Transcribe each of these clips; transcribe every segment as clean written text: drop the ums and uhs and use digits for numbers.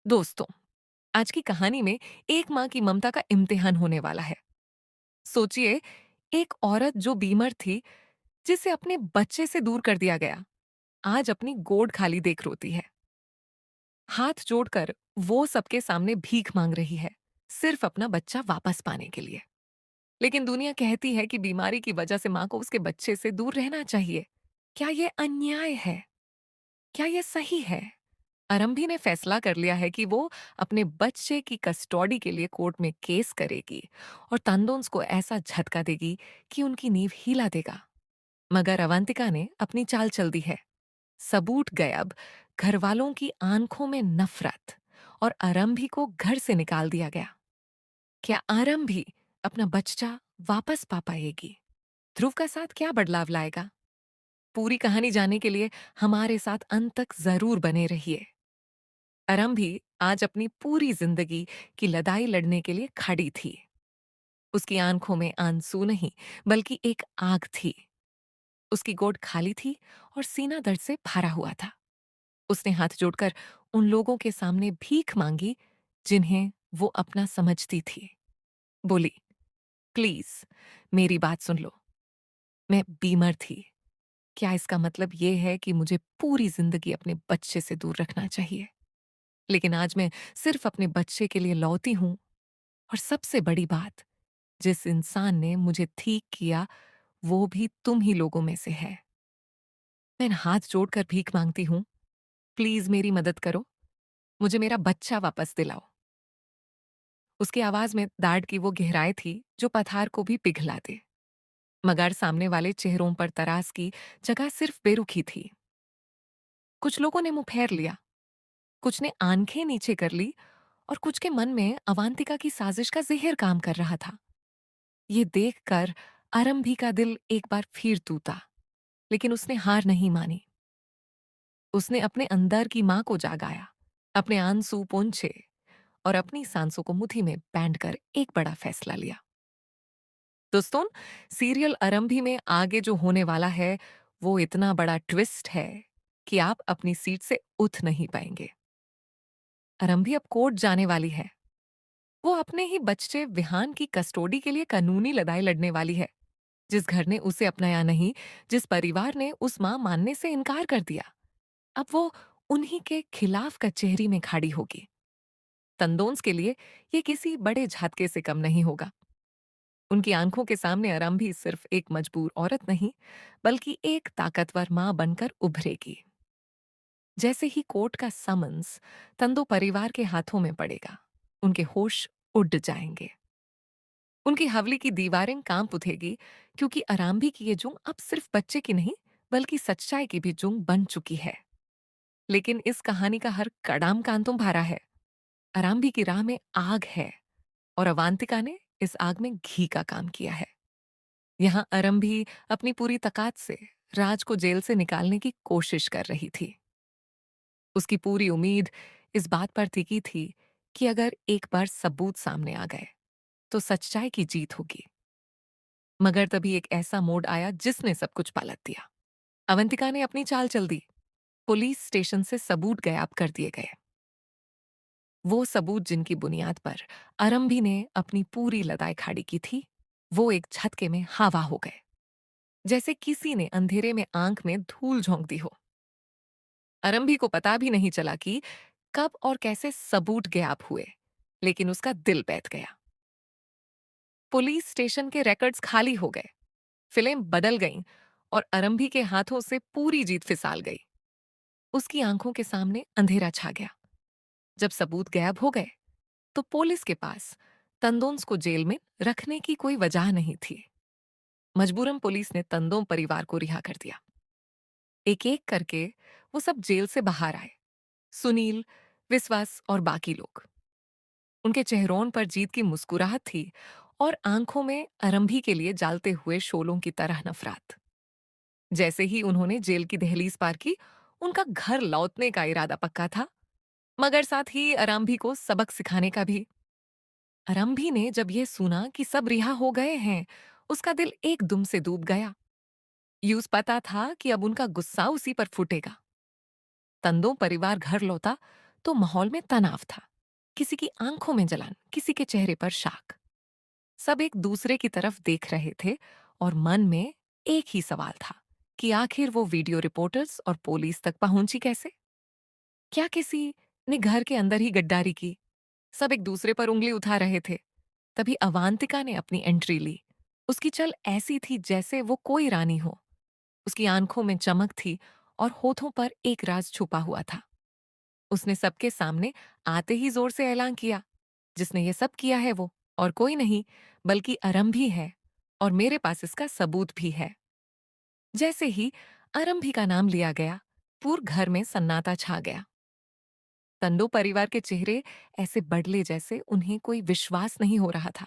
दोस्तों, आज की कहानी में एक माँ की ममता का इम्तिहान होने वाला है। सोचिए, एक औरत जो बीमार थी, जिसे अपने बच्चे से दूर कर दिया गया, आज अपनी गोद खाली देख रोती है। हाथ जोड़कर वो सबके सामने भीख मांग रही है, सिर्फ अपना बच्चा वापस पाने के लिए। लेकिन दुनिया कहती है कि बीमारी की वजह से माँ को उसके बच्चे से दूर रहना चाहिए। क्या ये अन्याय है? क्या ये सही है? आरंभी ने फैसला कर लिया है कि वो अपने बच्चे की कस्टडी के लिए कोर्ट में केस करेगी और तंदोन्स को ऐसा झटका देगी कि उनकी नींव हिला देगा। मगर अवंतिका ने अपनी चाल चल दी है। सबूत गायब, घर वालों की आंखों में नफरत, और आरंभी को घर से निकाल दिया गया। क्या आरंभी अपना बच्चा वापस पा पाएगी? ध्रुव का साथ क्या बदलाव लाएगा? पूरी कहानी जानने के लिए हमारे साथ अंत तक जरूर बने रहिए। आरंभी आज अपनी पूरी जिंदगी की लड़ाई लड़ने के लिए खड़ी थी। उसकी आंखों में आंसू नहीं, बल्कि एक आग थी। उसकी गोद खाली थी और सीना दर्द से भरा हुआ था। उसने हाथ जोड़कर उन लोगों के सामने भीख मांगी जिन्हें वो अपना समझती थी। बोली, प्लीज मेरी बात सुन लो। मैं बीमार थी। क्या इसका मतलब ये है कि मुझे पूरी जिंदगी अपने बच्चे से दूर रखना चाहिए? लेकिन आज मैं सिर्फ अपने बच्चे के लिए लौटी हूं। और सबसे बड़ी बात, जिस इंसान ने मुझे ठीक किया, वो भी तुम ही लोगों में से है। मैं हाथ जोड़कर भीख मांगती हूँ, प्लीज मेरी मदद करो। मुझे मेरा बच्चा वापस दिलाओ। उसकी आवाज में दाढ़ की वो गहराई थी जो पथार को भी पिघला दे। मगर सामने वाले चेहरों पर तरास की जगह सिर्फ बेरुखी थी। कुछ लोगों ने मुंह फेर लिया, कुछ ने आंखें नीचे कर ली, और कुछ के मन में अवांतिका की साजिश का जहर काम कर रहा था। ये देखकर आरंभी का दिल एक बार फिर टूटा। लेकिन उसने हार नहीं मानी। उसने अपने अंदर की मां को जागाया, अपने आंसू पोंछे और अपनी सांसों को मुट्ठी में बांध कर एक बड़ा फैसला लिया। दोस्तों, सीरियल आरंभी में आगे जो होने वाला है, वो इतना बड़ा ट्विस्ट है कि आप अपनी सीट से उठ नहीं पाएंगे। आरंभी अब कोर्ट जाने वाली है। वो अपने ही बच्चे विहान की कस्टडी के लिए कानूनी लड़ाई लड़ने वाली है। जिस घर ने उसे अपनाया नहीं, जिस परिवार ने उस मां मानने से इनकार कर दिया, अब वो उन्हीं के खिलाफ कचहरी में खड़ी होगी। तंदोन्स के लिए ये किसी बड़े झटके से कम नहीं होगा। उनकी आंखों के सामने आरंभी सिर्फ एक मजबूर औरत नहीं, बल्कि एक ताकतवर मां बनकर उभरेगी। जैसे ही कोर्ट का समन्स तंदो परिवार के हाथों में पड़ेगा, उनके होश उड़ जाएंगे। उनकी हवली की दीवारें कांप उठेगी, क्योंकि आरंभी की ये जुंग अब सिर्फ बच्चे की नहीं, बल्कि सच्चाई की भी जुंग बन चुकी है। लेकिन इस कहानी का हर कदम कांतों भरा है। आरंभी की राह में आग है, और अवांतिका ने इस आग में घी का काम किया है। यहाँ आरंभी अपनी पूरी ताकत से राज को जेल से निकालने की कोशिश कर रही थी। उसकी पूरी उम्मीद इस बात पर टिकी थी कि अगर एक बार सबूत सामने आ गए, तो सच्चाई की जीत होगी। मगर तभी एक ऐसा मोड़ आया जिसने सब कुछ पलट दिया। अवंतिका ने अपनी चाल चल दी। पुलिस स्टेशन से सबूत गायब कर दिए गए। वो सबूत जिनकी बुनियाद पर आरंभी ने अपनी पूरी लड़ाई खड़ी की थी, वो एक झटके में हवा हो गए, जैसे किसी ने अंधेरे में आंख में धूल झोंक दी हो। आरंभी को पता भी नहीं चला कि कब और कैसे सबूत गायब हुए, लेकिन उसका दिल बैठ गया। पुलिस स्टेशन के रिकॉर्ड्स खाली हो गए, फिल्म बदल गईं, और आरंभी के हाथों से पूरी जीत फिसाल गई। उसकी आंखों के सामने अंधेरा छा गया। जब सबूत गायब हो गए, तो पुलिस के पास तंदोन्स को जेल में रखने की कोई वजह नहीं थी। मजबूरन पुलिस ने तंदों परिवार को रिहा कर दिया। एक एक करके वो सब जेल से बाहर आए। सुनील, विश्वास और बाकी लोग। उनके चेहरों पर जीत की मुस्कुराहट थी, और आंखों में आरंभी के लिए जालते हुए शोलों की तरह नफरत। जैसे ही उन्होंने जेल की दहलीज पार की, उनका घर लौटने का इरादा पक्का था, मगर साथ ही आरंभी को सबक सिखाने का भी। आरंभी ने जब यह सुना कि सब रिहा हो गए हैं, उसका दिल एकदम से डूब गया। यूज पता था कि अब उनका गुस्सा उसी पर फूटेगा। तंदों परिवार घर लौटा तो माहौल में तनाव था। किसी की आंखों में जलन, किसी के चेहरे पर शाख। सब एक दूसरे की तरफ देख रहे थे और मन में एक ही सवाल था कि आखिर वो वीडियो रिपोर्टर्स और पुलिस तक पहुंची कैसे? क्या किसी ने घर के अंदर ही गद्दारी की? सब एक दूसरे पर उंगली उठा रहे थे। तभी अवांतिका ने अपनी एंट्री ली। उसकी चल ऐसी थी जैसे वो कोई रानी हो। उसकी आंखों में चमक थी और होठों पर एक राज छुपा हुआ था। उसने सबके सामने आते ही जोर से ऐलान किया, जिसने ये सब किया है वो और कोई नहीं बल्कि अरंभी है, और मेरे पास इसका सबूत भी है। जैसे ही अरंभी का नाम लिया गया, पूरे घर में सन्नाटा छा गया। तंडो परिवार के चेहरे ऐसे बदले जैसे उन्हें कोई विश्वास नहीं हो रहा था।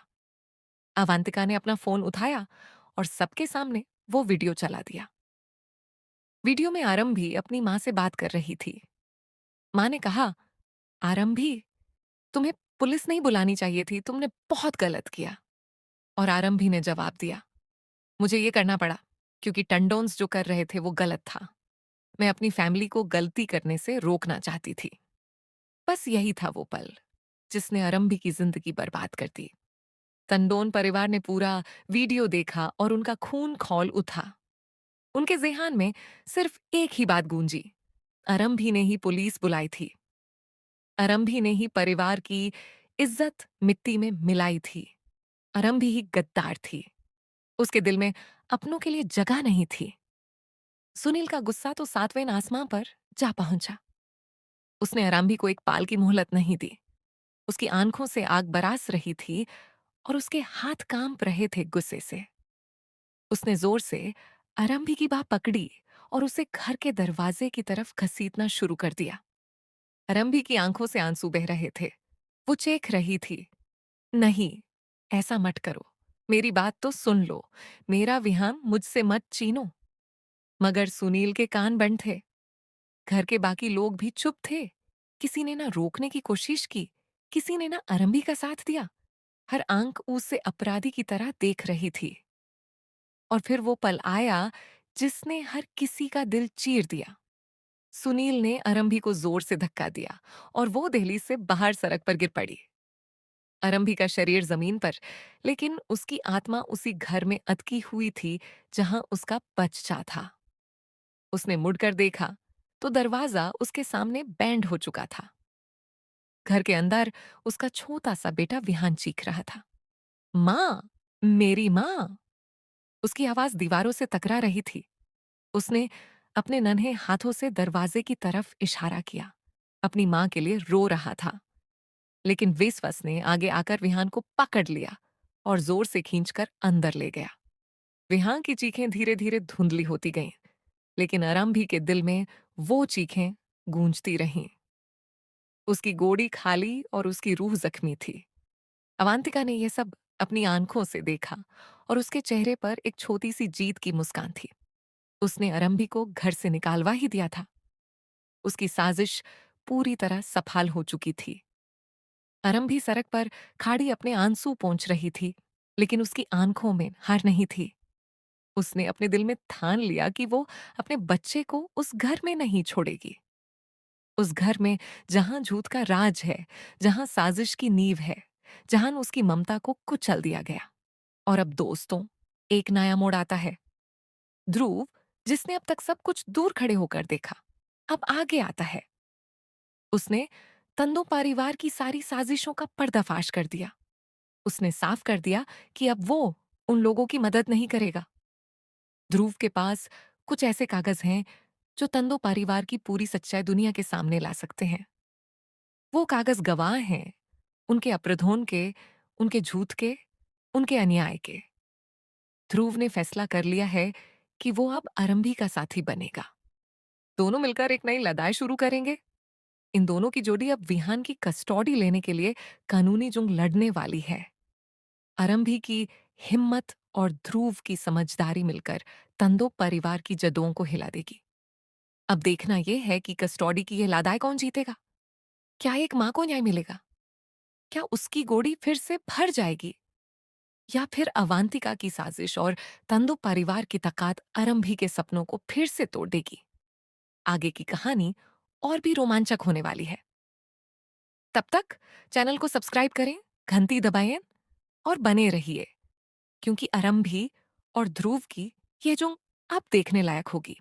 अवांतिका ने अपना फोन उठाया और सबके सामने वो वीडियो चला दिया। वीडियो में आरंभी अपनी माँ से बात कर रही थी। माँ ने कहा, आरंभी, तुम्हें पुलिस नहीं बुलानी चाहिए थी, तुमने बहुत गलत किया। और आरंभी ने जवाब दिया, मुझे ये करना पड़ा क्योंकि टंडोन्स जो कर रहे थे वो गलत था। मैं अपनी फैमिली को गलती करने से रोकना चाहती थी। बस यही था वो पल जिसने आरंभी की जिंदगी बर्बाद कर दी। टंडोन परिवार ने पूरा वीडियो देखा और उनका खून खौल उठा। उनके ज़ेहन में सिर्फ एक ही बात गूंजी, आरंभी ने ही पुलिस बुलाई थी। आरंभी ने ही परिवार की इज्जत मिट्टी में मिलाई थी। आरंभी ही गद्दार थी। उसके दिल में अपनों के लिए जगह नहीं थी। सुनील का गुस्सा तो सातवें आसमां पर जा पहुंचा। उसने आरंभी को एक पाल की मोहलत नहीं दी। उसकी आंखों से आग बरस रही थी और उसके हाथ कांप रहे थे गुस्से से। उसने जोर से आरंभी की बाह पकड़ी और उसे घर के दरवाजे की तरफ घसीटना शुरू कर दिया। आरंभी की आंखों से आंसू बह रहे थे। वो चीख रही थी, नहीं, ऐसा मत करो। मेरी बात तो सुन लो। मेरा विहान मुझसे मत छीनो। मगर सुनील के कान बंद थे। घर के बाकी लोग भी चुप थे। किसी ने ना रोकने की कोशिश की, किसी ने ना आरंभी का साथ दिया। हर आंख उसे अपराधी की तरह देख रही थी। और फिर वो पल आया जिसने हर किसी का दिल चीर दिया। सुनील ने आरंभी को जोर से धक्का दिया और वो दहलीज से बाहर सड़क पर गिर पड़ी। आरंभी का शरीर जमीन पर, लेकिन उसकी आत्मा उसी घर में अटकी हुई थी जहां उसका बच्चा था। उसने मुड़कर देखा तो दरवाजा उसके सामने बैंड हो चुका था। घर के अंदर उसका छोटा सा बेटा विहान चीख रहा था, माँ, मेरी माँ। उसकी आवाज दीवारों से टकरा रही थी। उसने अपने नन्हे हाथों से दरवाजे की तरफ इशारा किया, अपनी माँ के लिए रो रहा था। लेकिन वेसवस ने आगे आकर विहान को पकड़ लिया और जोर से खींचकर अंदर ले गया। विहान की चीखें धीरे धीरे धुंधली होती गईं, लेकिन आरंभी के दिल में वो चीखें गूंजती रहीं। उसकी गोदी खाली और उसकी रूह जख्मी थी। अवांतिका ने यह सब अपनी आंखों से देखा और उसके चेहरे पर एक छोटी सी जीत की मुस्कान थी। उसने आरंभी को घर से निकालवा ही दिया था। उसकी साजिश पूरी तरह सफल हो चुकी थी। आरंभी सड़क पर खाड़ी अपने आंसू पोंछ रही थी, लेकिन उसकी आंखों में हार नहीं थी। उसने अपने दिल में ठान लिया कि वो अपने बच्चे को उस घर में नहीं छोड़ेगी। उस घर में जहां झूठ का राज है, जहां साजिश की नींव है, जहां उसकी ममता को कुचल दिया गया। और अब दोस्तों, एक नया मोड़ आता है। ध्रुव, जिसने अब तक सब कुछ दूर खड़े होकर देखा, अब आगे आता है। उसने तंदो परिवार की सारी साजिशों का पर्दाफाश कर दिया। उसने साफ कर दिया कि अब वो उन लोगों की मदद नहीं करेगा। ध्रुव के पास कुछ ऐसे कागज हैं जो तंदो परिवार की पूरी सच्चाई दुनिया के सामने ला सकते हैं। वो कागज गवाह हैं उनके अपराधों के, उनके झूठ के, उनके अन्याय के। ध्रुव ने फैसला कर लिया है कि वो अब आरंभी का साथी बनेगा। दोनों मिलकर एक नई लड़ाई शुरू करेंगे। इन दोनों की जोड़ी अब विहान की कस्टडी लेने के लिए कानूनी जंग लड़ने वाली है। आरंभी की हिम्मत और ध्रुव की समझदारी मिलकर तंदो परिवार की जदों को हिला देगी। अब देखना यह है कि कस्टडी की यह लड़ाई कौन जीतेगा। क्या एक मां को न्याय मिलेगा? क्या उसकी गोदी फिर से भर जाएगी? या फिर अवांतिका की साजिश और तंदु परिवार की ताकत आरंभी के सपनों को फिर से तोड़ देगी? आगे की कहानी और भी रोमांचक होने वाली है। तब तक चैनल को सब्सक्राइब करें, घंटी दबाएं और बने रहिए, क्योंकि आरंभी और ध्रुव की ये जो आप देखने लायक होगी।